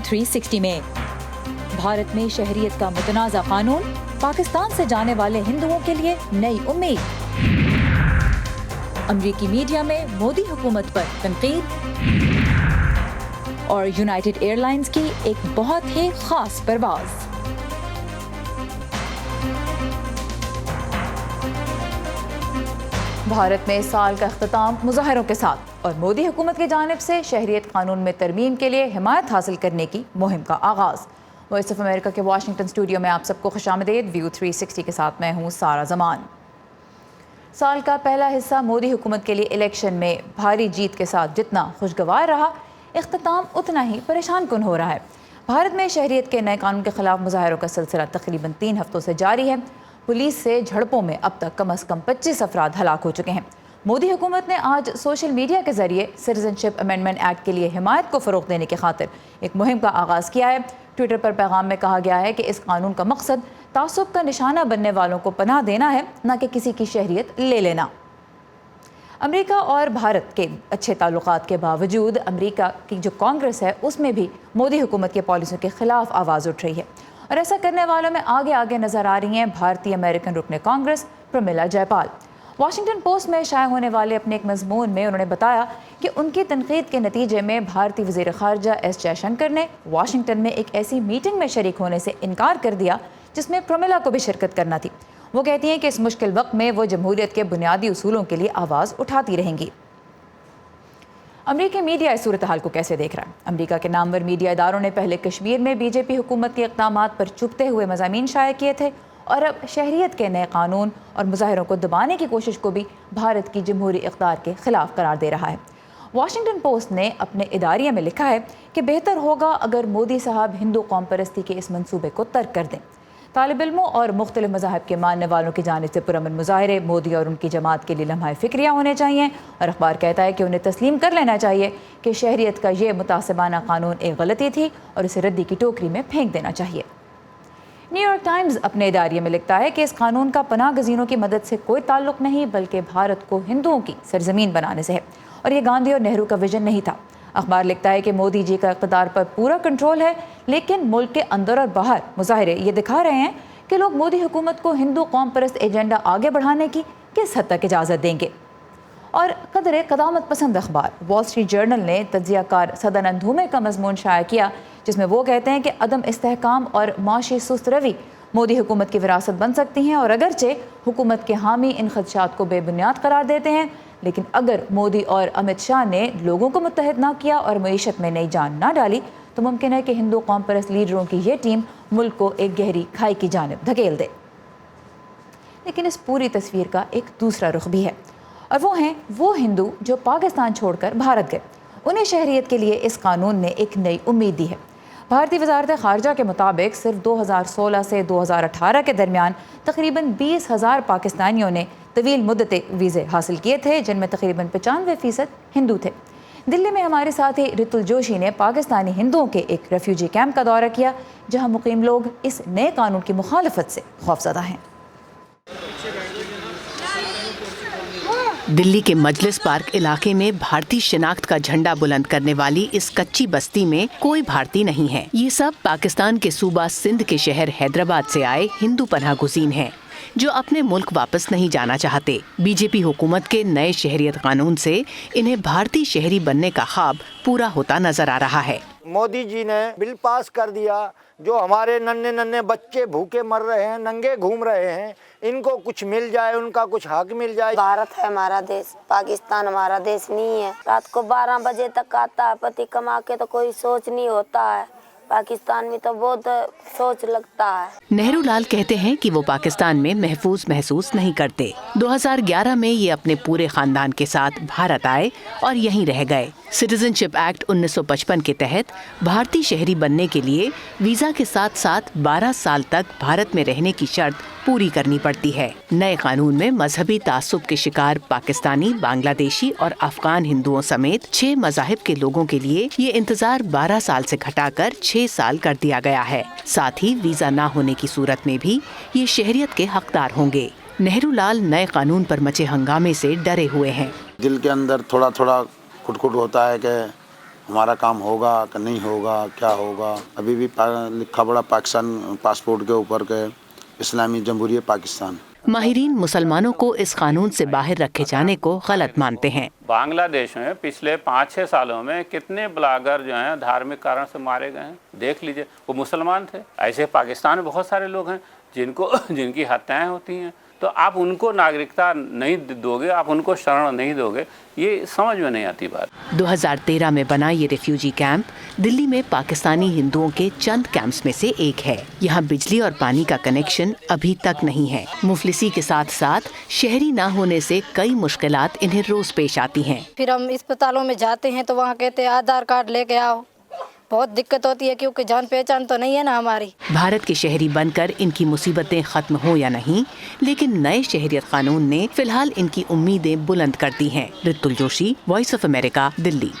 360 में। भारत में शहरियत का मुतनाज़ा कानून, पाकिस्तान से जाने वाले हिंदुओं के लिए नई उम्मीद। अमरीकी मीडिया में मोदी हुकूमत पर तनकीद और यूनाइटेड एयरलाइंस की एक बहुत ही खास परवाज़। भारत में साल का अख्तिताम मुज़ाहरों के साथ और मोदी हुकूमत की जानिब से शहरियत कानून में तरमीम के लिए हिमायत हासिल करने की मुहिम का आगाज़। वॉइस ऑफ अमेरिका के वाशिंगटन स्टूडियो में आप सबको खुशामदीद। व्यू 360 के साथ मैं हूँ सारा जमान। साल का पहला हिस्सा मोदी हुकूमत के लिए इलेक्शन में भारी जीत के साथ जितना खुशगवार रहा, इख्तिताम उतना ही परेशान कुन हो रहा है। भारत में शहरियत के नए कानून के खिलाफ मुज़ाहरों का सिलसिला तकरीबन 3 हफ्तों से जारी है। पुलिस से झड़पों में अब तक कम से कम 25 अफराद हलाक हो चुके हैं। मोदी हुकूमत ने आज सोशल मीडिया के जरिए सिटीजनशिप अमेंडमेंट एक्ट के लिए हिमायत को फ़रोग़ देने की खातिर एक मुहिम का आगाज़ किया है। ट्विटर पर पैगाम में कहा गया है कि इस कानून का मकसद तासुब का निशाना बनने वालों को पनाह देना है, न कि किसी की शहरियत ले लेना। अमेरिका और भारत के अच्छे ताल्लुकात के बावजूद अमेरिका की जो कांग्रेस है उसमें भी मोदी हुकूमत की पॉलिसियों के ख़िलाफ़ आवाज़ उठ रही है और ऐसा करने वालों में आगे आगे नज़र आ रही हैं भारतीय अमेरिकन रुकने कांग्रेस प्रमिला जयपाल। वाशिंगटन पोस्ट में शाया होने वाले अपने एक मज़मून में उन्होंने बताया कि उनकी तनकीद के नतीजे में भारतीय वज़ीर ख़ारजा एस जयशंकर ने वाशिंगटन में एक ऐसी मीटिंग में शरीक होने से इनकार कर दिया जिसमें प्रमिला को भी शिरकत करना थी। वो कहती हैं कि इस मुश्किल वक्त में वो जमहूरियत के बुनियादी उसूलों के लिए आवाज़ उठाती रहेंगी। अमरीकी मीडिया इस सूरत हाल को कैसे देख रहा है? अमरीका के नामवर मीडिया इदारों ने पहले कश्मीर में बीजेपी हुकूमत के इक़दामात पर चुभते हुए मज़ामीन शाया किए थे और अब शहरियत के नए कानून और मुज़ाहरों को दबाने की कोशिश को भी भारत की जमहूरी इक़्तिदार के ख़िलाफ़ करार दे रहा है। वाशिंगटन पोस्ट ने अपने इदारिया में लिखा है कि बेहतर होगा अगर मोदी साहब हिंदू कौम परस्ती के इस मंसूबे को तर्क कर दें। तालिब इल्मों और मुख्तलिफ मज़ाहब के मानने वालों की जानिब से पुरअमन मुज़ाहरे मोदी और उनकी जमात के लिए लम्हा फ़िक्रिया होने चाहिए और अखबार कहता है कि उन्हें तस्लीम कर लेना चाहिए कि शहरियत का ये मुतासिबाना कानून एक गलती थी और इसे रद्दी की टोकरी में फेंक देना चाहिए। न्यूयॉर्क टाइम्स अपने इदारिये में लिखता है कि इस कानून का पनाह गज़ीनों की मदद से कोई ताल्लुक़ नहीं बल्कि भारत को हिंदुओं की सरजमीन बनाने से है और ये गांधी और नेहरू का विजन नहीं था। अखबार लिखता है कि मोदी जी का इक़्तिदार पर पूरा कंट्रोल है, लेकिन मुल्क के अंदर और बाहर मुज़ाहिरे ये दिखा रहे हैं कि लोग मोदी हुकूमत को हिंदू कौम परस्त एजेंडा आगे बढ़ाने की किस हद तक इजाज़त देंगे। और कदरे क़दामत पसंद अखबार वॉल स्ट्रीट जर्नल ने तज्ज़ियाकार सदानंद धूमे का मज़मून शाया किया जिसमें वो कहते हैं कि अदम इस्तेहकाम और माशी सुस्त रवि मोदी हुकूमत की विरासत बन सकती हैं और अगरचे हुकूमत के हामी इन खदशात को बेबुनियाद करार देते हैं, लेकिन अगर मोदी और अमित शाह ने लोगों को मुत्तहद ना किया और मईशत में नई जान ना डाली तो मुमकिन है कि हिंदू कौम परस्त लीडरों की ये टीम मुल्क को एक गहरी खाई की जानिब धकेल दे। लेकिन इस पूरी तस्वीर का एक दूसरा रुख भी है और वो हैं वो हिंदू जो पाकिस्तान छोड़कर भारत गए। उन्हें शहरियत के लिए इस कानून ने एक नई उम्मीद दी है। भारतीय वज़ारत ख़ारजा के मुताबिक सिर्फ 2016 से 2018 के दरमियान तकरीबन 20,000 पाकिस्तानियों ने तवील मुद्दत वीज़े हासिल किए थे, जिनमें तकरीबन 95% हिंदू थे। दिल्ली में हमारे साथी रितुल जोशी ने पाकिस्तानी हिंदुओं के एक रेफ्यूजी कैंप का दौरा किया जहां मुकीम लोग इस नए कानून की मुखालफत से खौफज़दा हैं। दिल्ली के मजलिस पार्क इलाके में भारतीय शिनाख्त का झंडा बुलंद करने वाली इस कच्ची बस्ती में कोई भारतीय नहीं है। ये सब पाकिस्तान के सूबा सिंध के शहर हैदराबाद से आए हिंदू पनाह गुज़ीन हैं जो अपने मुल्क वापस नहीं जाना चाहते। बीजेपी हुकूमत के नए शहरियत कानून से इन्हें भारतीय शहरी बनने का ख्वाब पूरा होता नजर आ रहा है। मोदी जी ने बिल पास कर दिया, जो हमारे नन्हे नन्हे बच्चे भूखे मर रहे हैं, नंगे घूम रहे हैं, इनको कुछ मिल जाए, उनका कुछ हक मिल जाए। भारत है हमारा देश, पाकिस्तान हमारा देश नहीं है। रात को 12 बजे तक आता है पति कमा के, तो कोई सोच नहीं होता है। पाकिस्तान में तो बहुत सोच लगता है। नेहरू लाल कहते हैं कि वो पाकिस्तान में महफूज महसूस नहीं करते। 2011 में ये अपने पूरे खानदान के साथ भारत आए और यहीं रह गए। सिटीजनशिप एक्ट 1955 के तहत भारतीय शहरी बनने के लिए वीज़ा के साथ साथ 12 साल तक भारत में रहने की शर्त पूरी करनी पड़ती है। नए कानून में मजहबी तासुब के शिकार पाकिस्तानी, बांग्लादेशी और अफगान हिंदुओं समेत 6 मज़ाहिब के लोगों के लिए ये इंतजार 12 साल से घटाकर 6 साल कर दिया गया है। साथ ही वीज़ा ना होने की सूरत में भी ये शहरियत के हकदार होंगे। नेहरू लाल नए कानून पर मचे हंगामे से डरे हुए हैं। दिल के अंदर थोड़ा थोड़ा खुटखुट होता है कि हमारा काम होगा कि नहीं होगा, क्या होगा। अभी भी लिखा पड़ा पाकिस्तान पासपोर्ट के ऊपर के इस्लामी जमहूरियत पाकिस्तान। माहिरीन मुसलमानों को इस कानून से बाहर रखे जाने को गलत मानते हैं। बांग्लादेश में पिछले 5-6 सालों में कितने ब्लॉगर जो हैं धार्मिक कारण से मारे गए हैं, देख लीजिए, वो मुसलमान थे। ऐसे पाकिस्तान में बहुत सारे लोग हैं जिनकी हत्याएं होती हैं, तो आप उनको नागरिकता नहीं दोगे, आप उनको शरण नहीं दोगे, ये समझ में नहीं आती बात। 2013 में बना ये रिफ्यूजी कैंप दिल्ली में पाकिस्तानी हिंदुओं के चंद कैंप्स में से एक है। यहाँ बिजली और पानी का कनेक्शन अभी तक नहीं है। मुफलिसी के साथ साथ शहरी ना होने से कई मुश्किलात इन्हें रोज पेश आती हैं। फिर हम अस्पतालों में जाते हैं तो वहाँ कहते हैं आधार कार्ड लेके आओ, बहुत दिक्कत होती है क्योंकि जान पहचान तो नहीं है ना हमारी। भारत के शहरी बनकर इनकी मुसीबतें खत्म हो या नहीं, लेकिन नए शहरियत कानून ने फिलहाल इनकी उम्मीदें बुलंद कर दी हैं। Ritul Joshi, voice of America, Delhi.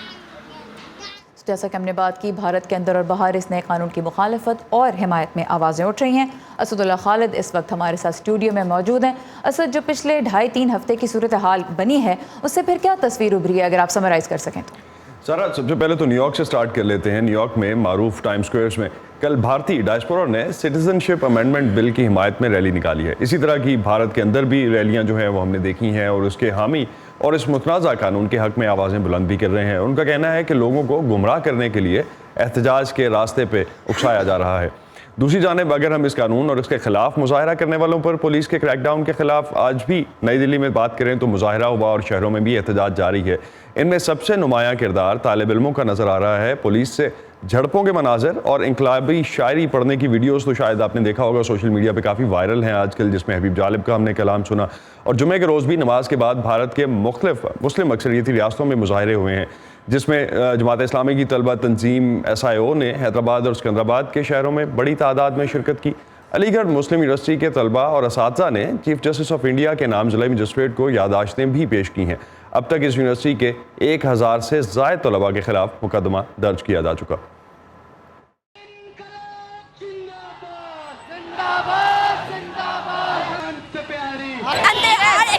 जैसा कि हमने बात की, भारत के अंदर और बाहर इस नए कानून की मुखालफत और हिमायत में आवाज़ें उठ रही हैं। असदुल्ला खालिद इस वक्त हमारे साथ स्टूडियो में मौजूद हैं। असद, जो पिछले 2.5-3 हफ्ते की सूरत हाल बनी है, उससे फिर क्या तस्वीर उभरी है, अगर आप समराइज़ कर सकें तो। सारा, सबसे पहले तो न्यूयॉर्क से स्टार्ट कर लेते हैं। न्यूयॉर्क में मारूफ टाइम स्क्वायर्स में कल भारतीय डायस्पोरा ने सिटीजनशिप अमेंडमेंट बिल की हिमायत में रैली निकाली है। इसी तरह की भारत के अंदर भी रैलियां जो हैं वो हमने देखी हैं और उसके हामी और इस मुतनाज़ा कानून के हक़ में आवाज़ें बुलंद भी कर रहे हैं। उनका कहना है कि लोगों को गुमराह करने के लिए एहतजाज के रास्ते पे उकसाया जा रहा है। दूसरी जानिब अगर हम इस कानून और इसके खिलाफ मुजाहरा करने वालों पर पुलिस के क्रैकडाउन के खिलाफ आज भी नई दिल्ली में बात करें तो मुजाहरा हुआ और शहरों में भी एहतजाज जारी है। इनमें सबसे नुमायां किरदार तालिब इल्मों का नज़र आ रहा है। पुलिस से झड़पों के मनाजर और इनकलाबी शायरी पढ़ने की वीडियोस तो शायद आपने देखा होगा, सोशल मीडिया पे काफ़ी वायरल हैं आजकल, जिसमें हबीब जालिब का हमने कलाम सुना। और जुमे के रोज़ भी नमाज के बाद भारत के मुख्तलिफ मुस्लिम अक्सरियती रियासतों में मुजाहरे हुए हैं, जिसमें जमात इस्लामी की तलबा तंजीम SIO ने हैदराबाद और सिकंदराबाद के शहरों में बड़ी तादाद में शिरकत की। अलीगढ़ मुस्लिम यूनिवर्सिटी के तलबा और असातिज़ा ने चीफ जस्टिस ऑफ इंडिया के नाम ज़िला मजिस्ट्रेट को याददाश्तें भी पेश की हैं। अब तक इस यूनिवर्सिटी के 1000 से ज़ायद तलबा के खिलाफ मुकदमा दर्ज किया जा चुका।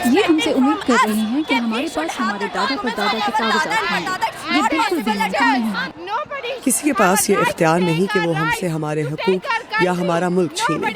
ये हमसे उम्मीद कर रहे हैं कि हमारे पास हमारे दादा परदादा के कागजात होंगे। ये बिल्कुल भी मुमकिन नहीं है। किसी के पास ये इख्तियार नहीं कि वो हमसे हमारे हकूक या हमारा मुल्क छीने।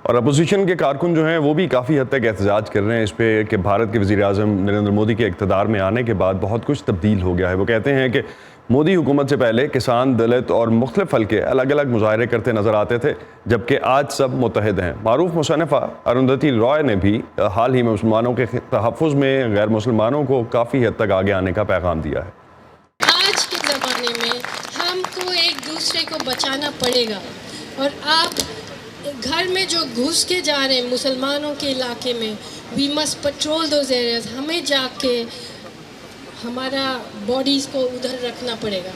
और अपोजिशन के कारकुन जो हैं वो भी काफ़ी हद तक एहतजाज कर रहे हैं इस पे कि भारत के वज़ीर-ए-आज़म नरेंद्र मोदी के इक़्तिदार में आने के बाद बहुत कुछ तब्दील हो गया है। वो कहते हैं कि मोदी हुकूमत से पहले किसान, दलित और मुख्तलिफ हल्के अलग अलग मुजाहरे करते नज़र आते थे, जबकि आज सब मुत्तहिद हैं। मारूफ मुसन्निफ़ा अरुंधति रॉय ने भी हाल ही में मुसलमानों के तहफ़्फ़ुज़ में गैर मुसलमानों को काफ़ी हद तक आगे आने का पैगाम दिया है। आज के ज़माने में हमको एक दूसरे को बचाना पड़ेगा और आप घर में जो घुस के जा रहे हैं मुसलमानों के इलाके में, we must patrol those areas. हमें जाके हमारा बॉडीज़ को उधर रखना पड़ेगा।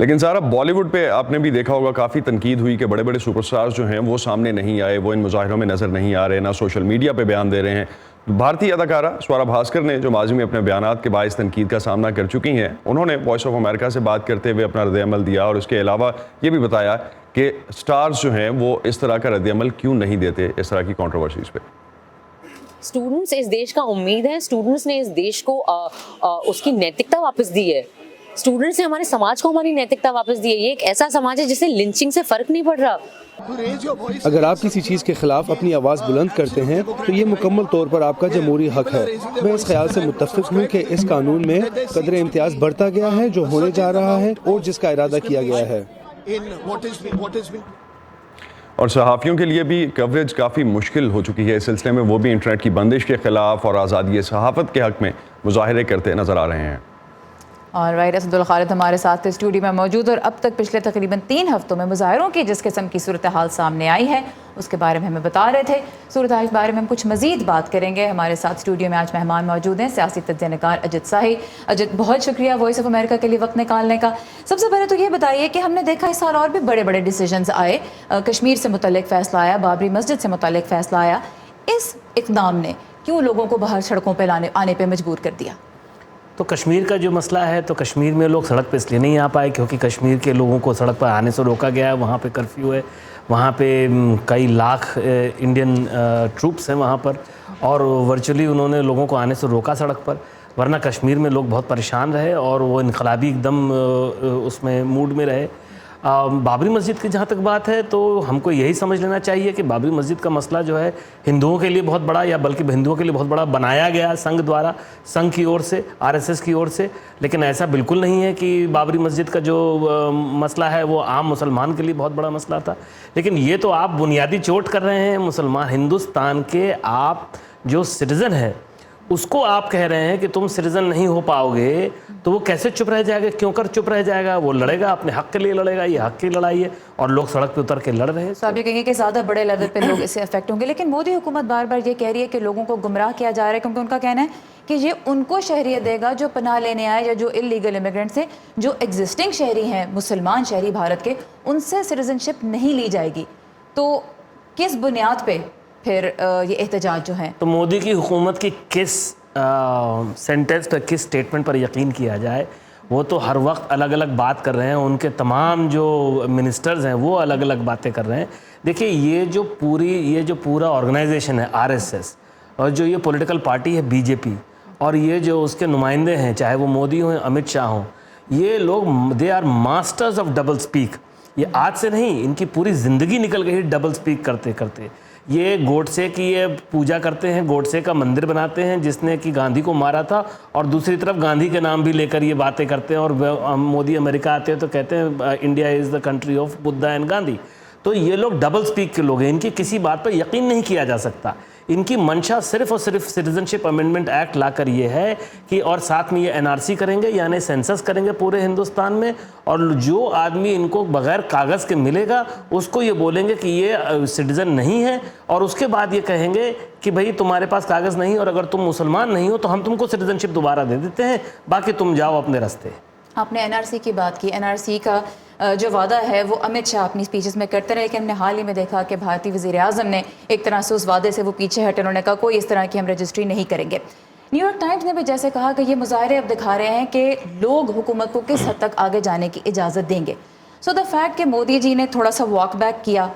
लेकिन सारा, बॉलीवुड पे आपने भी देखा होगा काफ़ी तनकीद हुई कि बड़े बड़े सुपरस्टार्स जो हैं वो सामने नहीं आए, वो इन मुजाहिरों में नज़र नहीं आ रहे, ना सोशल मीडिया पे बयान दे रहे हैं। भारतीय अदाकारा स्वरा भास्कर ने, जो माजी में अपने बयानात के बायस तनकीद का सामना कर चुकी हैं, उन्होंने वॉइस ऑफ अमेरिका से बात करते हुए अपना रद्द-ए-अमल दिया और इसके अलावा ये भी बताया कि स्टार्स जो हैं वो इस तरह का रद्द-ए-अमल क्यों नहीं देते इस तरह की कंट्रोवर्सीज पे। स्टूडेंट्स इस देश का उम्मीद है। स्टूडेंट्स ने इस देश को उसकी नैतिकता वापस दी है। स्टूडेंट्स ने हमारे समाज को हमारी नैतिकता वापस दी है। ये एक ऐसा समाज है जिससे लिंचिंग से फर्क नहीं पड़ रहा। अगर आप किसी चीज़ के खिलाफ अपनी आवाज़ बुलंद करते हैं तो ये मुकम्मल तौर पर आपका जमहूरी हक है। मैं इस ख्याल से मुत्तफिक हूँ कि इस कानून में कदर इम्तियाज़ बढ़ता गया है जो होने जा रहा है और जिसका इरादा किया गया है। और सहाफ़ियों के लिए भी कवरेज काफ़ी मुश्किल हो चुकी है इस सिलसिले में। वो भी इंटरनेट की बंदिश के ख़िलाफ़ और आज़ादी सहाफ़त के हक़ में मुजाहरे करते नज़र आ रहे हैं। और वाहिद असदुल खालिद हमारे साथ स्टूडियो में मौजूद। और अब तक पिछले तकरीबन 3 हफ्तों में मुजाहरों की जिस किस्म की सूरत हाल सामने आई है उसके बारे में हमें बता रहे थे। सूरत हाल के बारे में हम कुछ मज़ीद बात करेंगे। हमारे साथ स्टूडियो में आज मेहमान मौजूद हैं, सियासी तज्ज़िया-ए-कार अजित शाही। अजित, बहुत शुक्रिया वॉइस ऑफ अमेरिका के लिए वक्त निकालने का। सबसे पहले तो ये बताइए कि हमने देखा इस साल और भी बड़े बड़े डिसीजंस आए। कश्मीर से मुतल्लिक फ़ैसला आया, बाबरी मस्जिद से मुतल्लिक फ़ैसला आया। इस इक़दाम ने क्यों लोगों को बाहर सड़कों पर आने पर मजबूर कर दिया? तो कश्मीर का जो मसला है, तो कश्मीर में लोग सड़क पे इसलिए नहीं आ पाए क्योंकि कश्मीर के लोगों को सड़क पर आने से रोका गया है। वहाँ पे कर्फ्यू है, वहाँ पे कई लाख इंडियन ट्रूप्स हैं वहाँ पर, और वर्चुअली उन्होंने लोगों को आने से रोका सड़क पर। ورنہ کشمیر میں لوگ بہت پریشان رہے اور وہ انقلابی ایک دم اس میں موڈ میں رہے. بابری مسجد کی جہاں تک بات ہے تو ہم کو یہی سمجھ لینا چاہیے کہ بابری مسجد کا مسئلہ جو ہے ہندوؤں کے لیے بہت بڑا, یا بلکہ ہندوؤں کے لیے بہت بڑا بنایا گیا سنگھ دوارا, سنگھ کی اور سے, RSS کی اور سے, لیکن ایسا بالکل نہیں ہے کہ بابری مسجد کا جو مسئلہ ہے وہ عام مسلمان کے لیے بہت بڑا مسئلہ تھا. لیکن یہ تو آپ بنیادی چوٹ کر رہے ہیں مسلمان ہندوستان کے, آپ جو سٹیزن ہیں اس کو آپ کہہ رہے ہیں کہ تم سٹیزن نہیں ہو پاؤ گے, تو وہ کیسے چپ رہ جائے گا, کیوں کر چپ رہ جائے گا؟ وہ لڑے گا, اپنے حق کے لیے لڑے گا, یہ حق کی لڑائی ہے اور لوگ سڑک پہ اتر کے لڑ رہے ہیں. تو آپ یہ کہیں گے کہ زیادہ بڑے لیول پہ لوگ اس سے افیکٹ ہوں گے, لیکن مودی حکومت بار بار یہ کہہ رہی ہے کہ لوگوں کو گمراہ کیا جا رہا ہے, کیونکہ ان کا کہنا ہے کہ یہ ان کو شہریت دے گا جو پناہ لینے آئے یا جو اللیگل امیگرینٹس ہیں, جو ایگزسٹنگ شہری ہیں مسلمان شہری بھارت کے, ان سے سٹیزن شپ نہیں لی جائے گی. تو کس بنیاد پہ پھر یہ احتجاج جو ہیں؟ تو مودی کی حکومت کی کس سینٹنس پر, کس سٹیٹمنٹ پر یقین کیا جائے؟ وہ تو ہر وقت الگ الگ بات کر رہے ہیں, ان کے تمام جو منسٹرز ہیں وہ الگ الگ باتیں کر رہے ہیں. دیکھیے یہ جو پورا آرگنائزیشن ہے RSS, اور جو یہ پولیٹیکل پارٹی ہے BJP, اور یہ جو اس کے نمائندے ہیں چاہے وہ مودی ہوں امت شاہ ہوں, یہ لوگ they are masters of doublespeak. یہ آج سے نہیں, ان کی پوری زندگی نکل گئی ڈبل سپیک کرتے کرتے. یہ گوڈسے کی یہ پوجا کرتے ہیں, گوڈسے کا مندر بناتے ہیں جس نے کہ گاندھی کو مارا تھا, اور دوسری طرف گاندھی کے نام بھی لے کر یہ باتیں کرتے ہیں, اور مودی امریکہ آتے ہیں تو کہتے ہیں India is the country of Buddha and Gandhi. تو یہ لوگ ڈبل سپیک کے لوگ ہیں, ان کی کسی بات پر یقین نہیں کیا جا سکتا. ان کی منشا صرف اور صرف سٹیزن شپ امینڈمنٹ ایکٹ لا کر یہ ہے کہ, اور ساتھ میں یہ NRC کریں گے, یعنی سینسس کریں گے پورے ہندوستان میں, اور جو آدمی ان کو بغیر کاغذ کے ملے گا اس کو یہ بولیں گے کہ یہ سٹیزن نہیں ہے, اور اس کے بعد یہ کہیں گے کہ بھئی تمہارے پاس کاغذ نہیں, اور اگر تم مسلمان نہیں ہو تو ہم تم کو سٹیزن شپ دوبارہ دے دیتے ہیں, باقی تم جاؤ اپنے راستے. آپ نے NRC کی بات کی. NRC کا جو وعدہ ہے وہ امت شاہ اپنی سپیچز میں کرتے رہے, لیکن ہم نے حال ہی میں دیکھا کہ بھارتی وزیر اعظم نے ایک طرح سے اس وعدے سے وہ پیچھے ہٹے. انہوں نے کہا کوئی اس طرح کی ہم رجسٹری نہیں کریں گے. نیو یارک ٹائمز نے بھی جیسے کہا کہ یہ مظاہرے اب دکھا رہے ہیں کہ لوگ حکومت کو کس حد تک آگے جانے کی اجازت دیں گے. سو دا فیکٹ کہ مودی جی نے تھوڑا سا واک بیک کیا,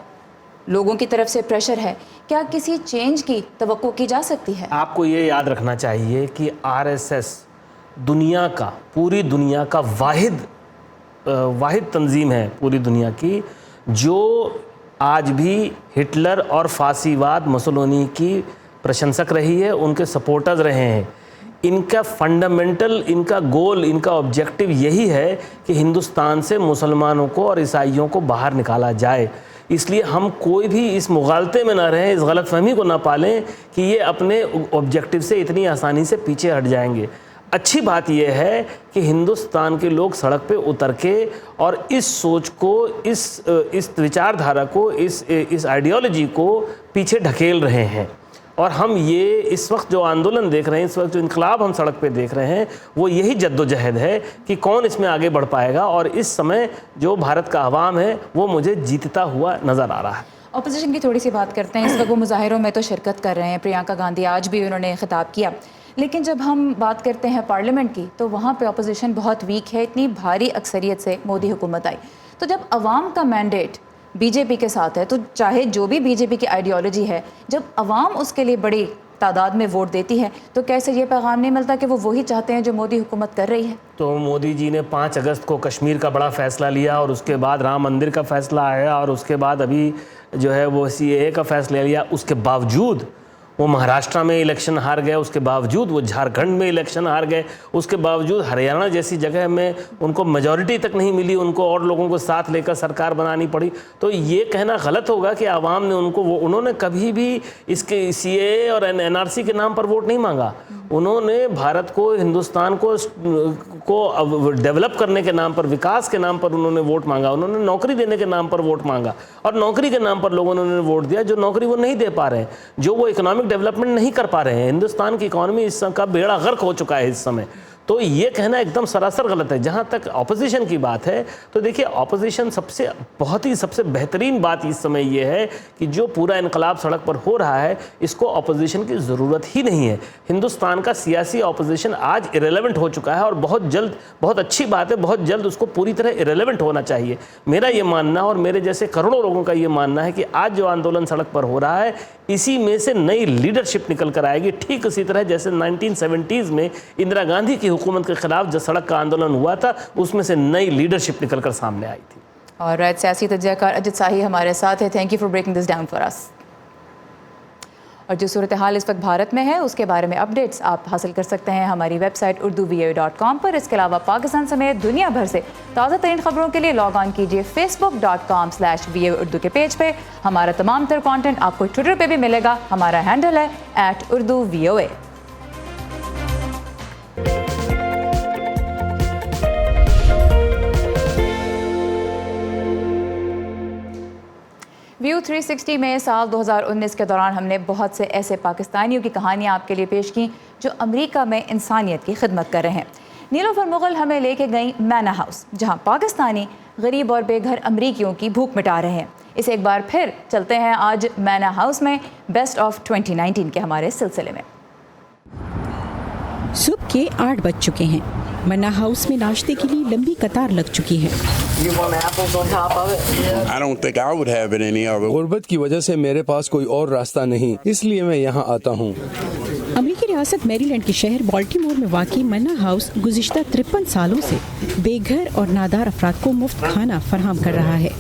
لوگوں کی طرف سے پریشر ہے, کیا کسی چینج کی توقع کی جا سکتی ہے؟ آپ کو یہ یاد رکھنا چاہیے کہ RSS دنیا کا, پوری دنیا کا واحد تنظیم ہے پوری دنیا کی جو آج بھی ہٹلر اور فاسی واد مسولینی کی پرشنسک رہی ہے, ان کے سپورٹرز رہے ہیں. ان کا فنڈامنٹل, ان کا گول, ان کا آبجیکٹو یہی ہے کہ ہندوستان سے مسلمانوں کو اور عیسائیوں کو باہر نکالا جائے. اس لیے ہم کوئی بھی اس مغالطے میں نہ رہیں, اس غلط فہمی کو نہ پالیں کہ یہ اپنے آبجیکٹو سے اتنی آسانی سے پیچھے ہٹ جائیں گے. اچھی بات یہ ہے کہ ہندوستان کے لوگ سڑک پہ اتر کے اور اس سوچ کو, اس وچار دھارا کو, اس آئیڈیالوجی کو پیچھے ڈھکیل رہے ہیں. اور ہم یہ اس وقت جو آندولن دیکھ رہے ہیں, اس وقت جو انقلاب ہم سڑک پہ دیکھ رہے ہیں, وہ یہی جد و جہد ہے کہ کون اس میں آگے بڑھ پائے گا. اور اس سمے جو بھارت کا عوام ہے وہ مجھے جیتتا ہوا نظر آ رہا ہے. اپوزیشن کی تھوڑی سی بات کرتے ہیں. اس وقت وہ مظاہروں میں تو شرکت کر رہے ہیں, پرینکا گاندھی آج بھی انہوں نے خطاب کیا, لیکن جب ہم بات کرتے ہیں پارلیمنٹ کی تو وہاں پہ اپوزیشن بہت ویک ہے. اتنی بھاری اکثریت سے مودی حکومت آئی, تو جب عوام کا مینڈیٹ BJP کے ساتھ ہے, تو چاہے جو بھی BJP کی آئیڈیالوجی ہے, جب عوام اس کے لیے بڑی تعداد میں ووٹ دیتی ہے تو کیسے یہ پیغام نہیں ملتا کہ وہ وہی چاہتے ہیں جو مودی حکومت کر رہی ہے؟ تو مودی جی نے 5 اگست کو کشمیر کا بڑا فیصلہ لیا, اور اس کے بعد رام مندر کا فیصلہ آیا, اور اس کے بعد ابھی جو ہے وہ CAA کا فیصلہ لیا. اس کے باوجود وہ مہاراشٹر میں الیکشن ہار گئے, اس کے باوجود وہ جھارکھنڈ میں الیکشن ہار گئے, اس کے باوجود ہریانہ جیسی جگہ میں ان کو میجورٹی تک نہیں ملی, ان کو اور لوگوں کو ساتھ لے کر سرکار بنانی پڑی. تو یہ کہنا غلط ہوگا کہ عوام نے انہوں نے کبھی بھی اس کے CAA اور NRC کے نام پر ووٹ نہیں مانگا. انہوں نے بھارت کو, ہندوستان کو ڈیولپ کرنے کے نام پر, وکاس کے نام پر انہوں نے ووٹ مانگا. انہوں نے نوکری دینے کے نام پر ووٹ مانگا, اور نوکری کے نام پر لوگوں نے انہوں نے ووٹ دیا جو نوکری وہ نہیں دے پا رہے ہیں, جو وہ اکنامک ڈیولپمنٹ نہیں کر پا رہے ہیں. ہندوستان کی اکانومی اس کا بیڑا غرق ہو چکا ہے اس سمے. تو یہ کہنا ایک دم سراسر غلط ہے. جہاں تک اپوزیشن کی بات ہے تو دیکھیے, اپوزیشن سب سے بہترین بات اس سمے یہ ہے کہ جو پورا انقلاب سڑک پر ہو رہا ہے, اس کو اپوزیشن کی ضرورت ہی نہیں ہے. ہندوستان کا سیاسی اپوزیشن آج ایریلیونٹ ہو چکا ہے, اور بہت جلد, بہت اچھی بات ہے, بہت جلد اس کو پوری طرح ایریلیونٹ ہونا چاہیے. میرا یہ ماننا اور میرے جیسے کروڑوں لوگوں کا یہ ماننا ہے کہ آج جو آندولن سڑک پر ہو رہا ہے, इसी में से नई लीडरशिप निकल कर आएगी। ठीक उसी तरह जैसे 1970s में इंदिरा गांधी की हुकूमत के खिलाफ जो सड़क का आंदोलन हुआ था, उसमें से नई लीडरशिप निकल कर सामने आई थी। और सियासी तजज़ियाकार अजित शाही हमारे साथ है। Thank you for breaking this down for us. और जो सूरत हाल इस वक्त भारत में है उसके बारे में अपडेट्स आप हासिल कर सकते हैं हमारी वेबसाइट urduvoa.com पर। इसके अलावा पाकिस्तान समेत दुनिया भर से ताज़ा तरीन खबरों के लिए लॉग ऑन कीजिए facebook.com/VOA उर्दू के पेज पे। हमारा तमाम तर कंटेंट आपको ट्विटर पे भी मिलेगा। हमारा हैंडल है @urduvoa। व्यू 360 में साल 2019 के दौरान हमने बहुत से ऐसे पाकिस्तानियों की कहानियाँ आपके लिए पेश की जो अमेरिका में इंसानियत की खिदमत कर रहे हैं। नीलोफर मुगल हमें लेके गई मैना हाउस, जहाँ पाकिस्तानी गरीब और बेघर अमरीकियों की भूख मिटा रहे हैं। इसे एक बार फिर चलते हैं आज मैना हाउस में बेस्ट ऑफ 2019 के हमारे सिलसिले में। सुबह के 8 बज चुके हैं। मन्ना हाउस में नाश्ते के लिए लंबी कतार लग चुकी है। गुर्बत की वजह से मेरे पास कोई और रास्ता नहीं, इसलिए मैं यहाँ आता हूँ। अमेरिकी रियासत मैरीलैंड के शहर बाल्टीमोर में वाक़ई मन्ना हाउस गुज़िश्ता 53 सालों से बेघर और नादार अफराद को मुफ्त खाना फराहम कर रहा है।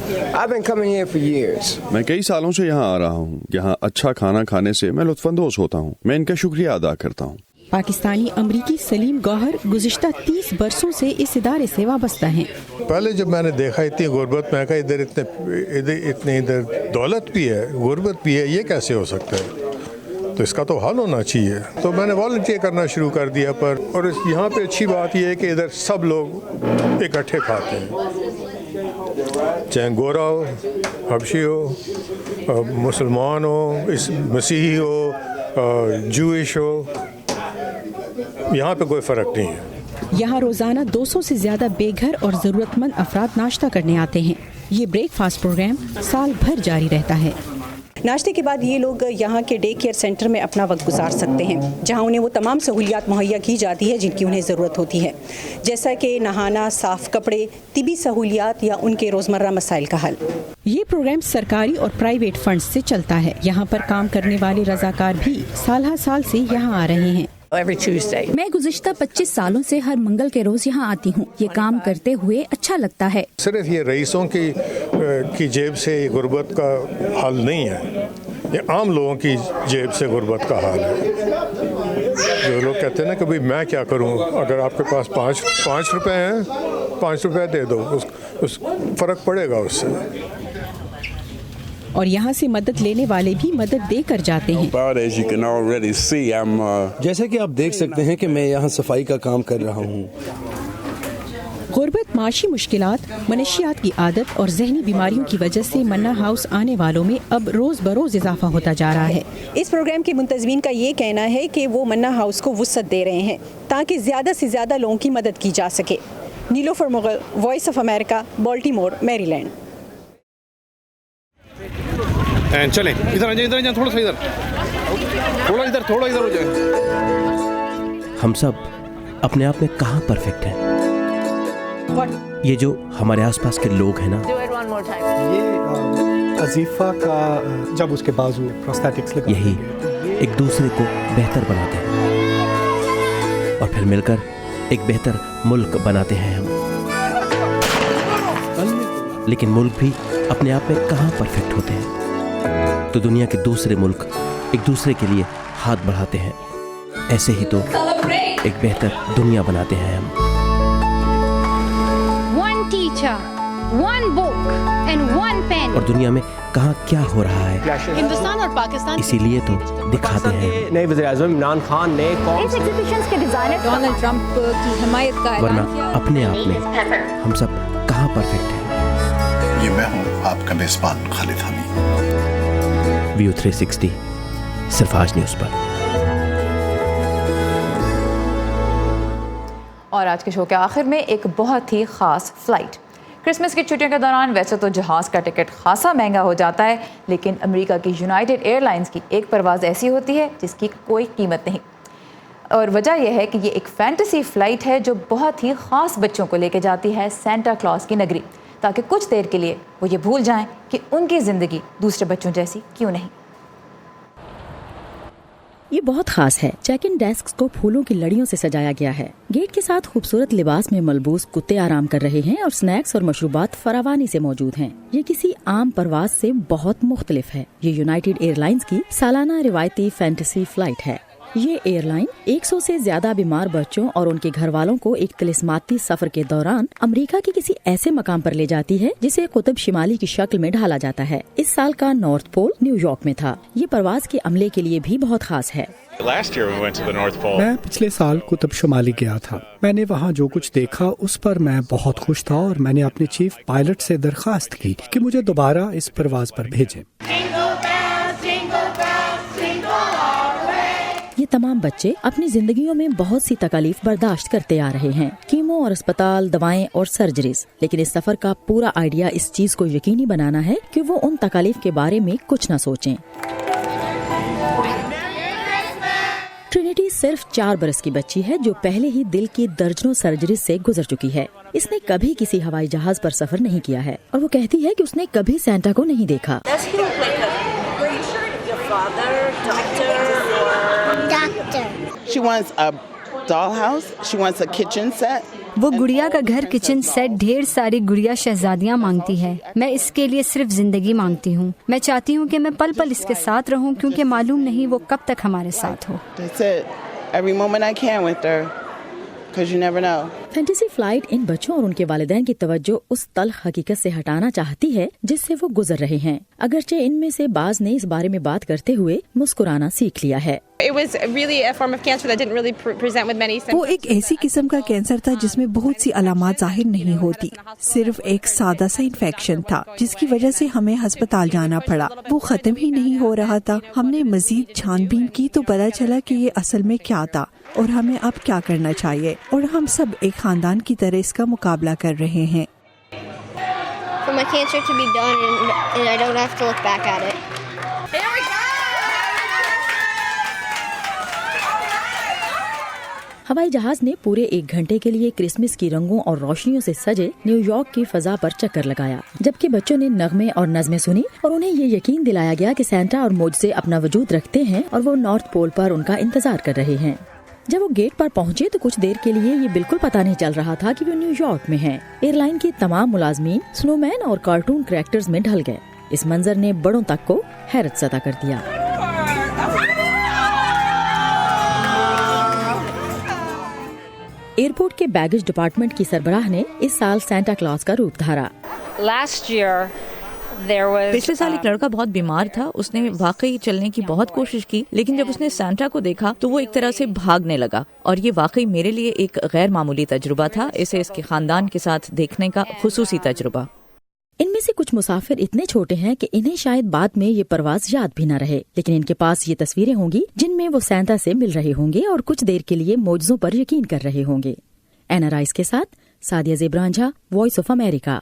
मैं कई सालों से यहाँ आ रहा हूँ। यहाँ अच्छा खाना खाने से मैं लुत्फानंदोज़ होता हूँ। मैं इनका शुक्रिया अदा करता हूँ। पाकिस्तानी अमरीकी सलीम गौहर गुज़िश्ता 30 बरसों से इस इदारे से वाबस्ता हैं। पहले जब मैंने देखा इतनी गुर्बत में, कहा इधर इधर दौलत भी है, गुर्बत भी है, ये कैसे हो सकता है, तो इसका तो हल होना चाहिए। तो मैंने वॉलंटियर करना शुरू कर दिया। पर और यहाँ पे अच्छी बात यह है कि इधर सब लोग इकट्ठे खाते हैं, चाहे गोरा हो, हबशी हो, मुसलमान हो, इस मसीही हो, जूइश हो, यहाँ पे कोई फ़र्क नहीं है। यहाँ रोज़ाना 200 से ज़्यादा बेघर और ज़रूरतमंद अफराद नाश्ता करने आते हैं। ये ब्रेकफास्ट प्रोग्राम साल भर जारी रहता है। नाश्ते के बाद ये लोग यहाँ के डे केयर सेंटर में अपना वक्त गुजार सकते हैं, जहाँ उन्हें वो तमाम सहूलियात मुहैया की जाती है जिनकी उन्हें ज़रूरत होती है, जैसा कि नहाना, साफ़ कपड़े, तिबी सहूलियात या उनके रोज़मर्रा मसाइल का हल। ये प्रोग्राम सरकारी और प्राइवेट फंड्स से चलता है। यहाँ पर काम करने वाले रज़ाकार भी साल साल से यहाँ आ रहे हैं। मैं गुज़िश्ता 25 सालों से हर मंगल के रोज यहाँ आती हूँ। ये काम करते हुए अच्छा लगता है। सिर्फ ये रईसों की जेब से गुर्बत का हल नहीं है, ये आम लोगों की जेब से गुर्बत का हाल है। जो लोग कहते हैं ना कि भाई मैं क्या करूँ, अगर आपके पास पाँच रुपए हैं, 5 रुपए दे दो, उस फ़र्क पड़ेगा उससे। और यहाँ से मदद लेने वाले भी मदद देकर जाते हैं। जैसे कि आप देख सकते हैं कि मैं यहाँ सफाई का काम कर रहा हूँ। गुर्बत, माशी मुश्किलात, मनशियात की आदत और जहनी बीमारियों की वजह से मन्ना हाउस आने वालों में अब रोज़ बरोज़ इजाफा होता जा रहा है। इस प्रोग्राम के मुंतज़मीन का ये कहना है कि वो मन्ना हाउस को वुसअत दे रहे हैं ताकि ज़्यादा से ज़्यादा लोगों की मदद की जा सके। Nilofar Mughal, Voice of America, Baltimore, Maryland. चलें, इधर आ जाए, थोड़ा इधर हो जाए। हम सब अपने आप में कहाँ परफेक्ट हैं। ये जो हमारे आसपास के लोग हैं ना, ये अजीफा का जब उसके बाजू प्रोस्थेटिक्स लगा, यही एक दूसरे को बेहतर बनाते हैं और फिर मिलकर एक बेहतर मुल्क बनाते हैं हम। लेकिन मुल्क भी अपने आप में कहाँ परफेक्ट होते हैं, तो दुनिया के दूसरे मुल्क एक दूसरे के लिए हाथ बढ़ाते हैं। ऐसे ही तो एक बेहतर दुनिया बनाते हैं हम। One teacher, one book and one pen. और दुनिया में कहाँ क्या हो रहा है, हिंदुस्तान और पाकिस्तान इसीलिए तो दिखाते हैं। नए वज़ीर-ए-आज़म इमरान खान ने इस एग्जीबिशंस के डिजाइनर डोनाल्ड ट्रंप की हिमायत का वरना अपने आप में हम सब कहाँ परफेक्ट हैं। ये मैं हूँ आपका मेज़बान खालिद हमीद। व्यू 360 सिर्फ आज न्यूज़ पर। और आज के शो के आखिर में एक बहुत ही ख़ास फ़्लाइट। क्रिसमस की छुट्टियों के दौरान वैसे तो जहाज़ का टिकट खासा महंगा हो जाता है, लेकिन अमेरिका की यूनाइटेड एयरलाइंस की एक परवाज़ ऐसी होती है जिसकी कोई कीमत नहीं। और वजह यह है कि ये एक फैंटेसी फ़्लाइट है जो बहुत ही ख़ास बच्चों को लेके जाती है सेंटा क्लॉज की नगरी, ताकि कुछ देर के लिए वो ये भूल जाएं कि उनकी ज़िंदगी दूसरे बच्चों जैसी क्यों नहीं। یہ بہت خاص ہے. چیک ان ڈیسک کو پھولوں کی لڑیوں سے سجایا گیا ہے. گیٹ کے ساتھ خوبصورت لباس میں ملبوس کتے آرام کر رہے ہیں اور سنیکس اور مشروبات فراوانی سے موجود ہیں. یہ کسی عام پرواز سے بہت مختلف ہے. یہ یونائیٹڈ ایئر لائنز کی سالانہ روایتی فینٹیسی فلائٹ ہے. یہ ایئر لائن 100 سے زیادہ بیمار بچوں اور ان کے گھر والوں کو ایک طلسماتی سفر کے دوران امریکہ کے کسی ایسے مقام پر لے جاتی ہے جسے قطب شمالی کی شکل میں ڈھالا جاتا ہے. اس سال کا نارتھ پول نیو یارک میں تھا. یہ پرواز کے عملے کے لیے بھی بہت خاص ہے. میں پچھلے سال قطب شمالی گیا تھا. میں نے وہاں جو کچھ دیکھا اس پر میں بہت خوش تھا اور میں نے اپنے چیف پائلٹ سے درخواست کی کہ مجھے دوبارہ اس پرواز پر بھیجیں. یہ تمام بچے اپنی زندگیوں میں بہت سی تکالیف برداشت کرتے آ رہے ہیں. کیمو اور اسپتال، دوائیں اور سرجریز. لیکن اس سفر کا پورا آئیڈیا اس چیز کو یقینی بنانا ہے کہ وہ ان تکالیف کے بارے میں کچھ نہ سوچیں. ٹرینیٹی صرف 4 برس کی بچی ہے جو پہلے ہی دل کی درجنوں سرجریز سے گزر چکی ہے. اس نے کبھی کسی ہوائی جہاز پر سفر نہیں کیا ہے اور وہ کہتی ہے کہ اس نے کبھی سینٹا کو نہیں دیکھا. She wants a dollhouse. She wants a kitchen set. وہ گڑیا کا گھر، کچن سیٹ، ڈھیر ساری گڑیا شہزادیاں مانگتی ہے. میں اس کے لیے صرف زندگی مانگتی ہوں. میں چاہتی ہوں کہ میں پل پل اس کے ساتھ رہوں کیونکہ معلوم نہیں وہ کب تک ہمارے ساتھ ہو. That's it. Every moment I can with her. Because you never know. Fantasy flight ان بچوں اور ان کے والدین کی توجہ اس تلخ حقیقت سے ہٹانا چاہتی ہے جس سے وہ گزر رہے ہیں. اگرچہ ان میں سے بعض نے اس بارے میں بات کرتے ہوئے مسکرانا سیکھ لیا ہے. وہ ایک ایسی قسم کا کینسر تھا جس میں بہت سی علامات ظاہر نہیں ہوتی. صرف ایک سادہ سا انفیکشن تھا جس کی وجہ سے ہمیں ہسپتال جانا پڑا. وہ ختم ہی نہیں ہو رہا تھا. ہم نے مزید چھان بین کی تو پتا چلا کہ یہ اصل میں کیا تھا اور ہمیں اب کیا کرنا چاہیے. اور ہم سب ایک خاندان کی طرح اس کا مقابلہ کر رہے ہیں. ہوائی جہاز نے پورے 1 گھنٹے کے لیے کرسمس کی رنگوں اور روشنیوں سے سجے نیو یارک کی فضا پر چکر لگایا، جبکہ بچوں نے نغمے اور نظمیں سنی اور انہیں یہ یقین دلایا گیا کہ سینٹا اور معجزے اپنا وجود رکھتے ہیں اور وہ نارتھ پول پر ان کا انتظار کر رہے ہیں. جب وہ گیٹ پر پہنچے تو کچھ دیر کے لیے یہ بالکل پتہ نہیں چل رہا تھا کہ وہ نیو یارک میں ہیں. ایئر لائن کے تمام ملازمین سنو مین اور کارٹون کریکٹرز میں ڈھل گئے. اس منظر نے بڑوں تک کو حیرت زدہ کر دیا. ایئرپورٹ کے بیگیج ڈپارٹمنٹ کی سربراہ نے اس سال سینٹا کلاس کا روپ دھارا. پچھلے سال ایک لڑکا بہت بیمار تھا. اس نے واقعی چلنے کی بہت کوشش کی لیکن جب اس نے سینٹا کو دیکھا تو وہ ایک طرح سے بھاگنے لگا اور یہ واقعی میرے لیے ایک غیر معمولی تجربہ تھا. اسے اس کے خاندان کے ساتھ دیکھنے کا خصوصی تجربہ. ان میں سے کچھ مسافر اتنے چھوٹے ہیں کہ انہیں شاید بعد میں یہ پرواز یاد بھی نہ رہے، لیکن ان کے پاس یہ تصویریں ہوں گی جن میں وہ سینٹا سے مل رہے ہوں گے اور کچھ دیر کے لیے معجزوں پر یقین کر رہے ہوں گے. اینا رائس کے ساتھ سادیہ زیبرانجھا، وائس آف امریکہ.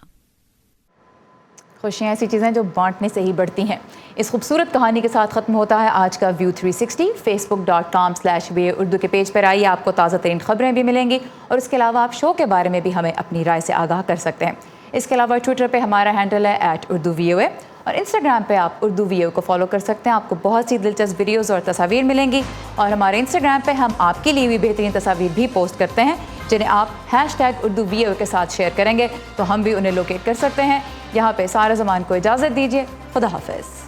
خوشیاں ایسی چیزیں جو بانٹنے سے ہی بڑھتی ہیں. اس خوبصورت کہانی کے ساتھ ختم ہوتا ہے آج کا ویو 360. facebook.com/VOA اردو کے پیج پر آئیے، آپ کو تازہ ترین خبریں بھی ملیں گی اور اس کے علاوہ آپ شو کے بارے میں بھی ہمیں اپنی رائے سے آگاہ کر سکتے ہیں. اس کے علاوہ ٹویٹر پہ ہمارا ہینڈل ہے @UrduVOA اور انسٹاگرام پہ آپ اردو ویو کو فالو کر سکتے ہیں. آپ کو بہت سی دلچسپ ویڈیوز اور تصاویر ملیں گی اور ہمارے انسٹاگرام پہ ہم آپ کے لیے بھی بہترین تصاویر بھی پوسٹ کرتے ہیں جنہیں آپ #UrduVOA کے ساتھ شیئر کریں گے تو ہم بھی انہیں لوکیٹ کر سکتے ہیں. یہاں پہ سارے زمان کو اجازت دیجیے. خدا حافظ.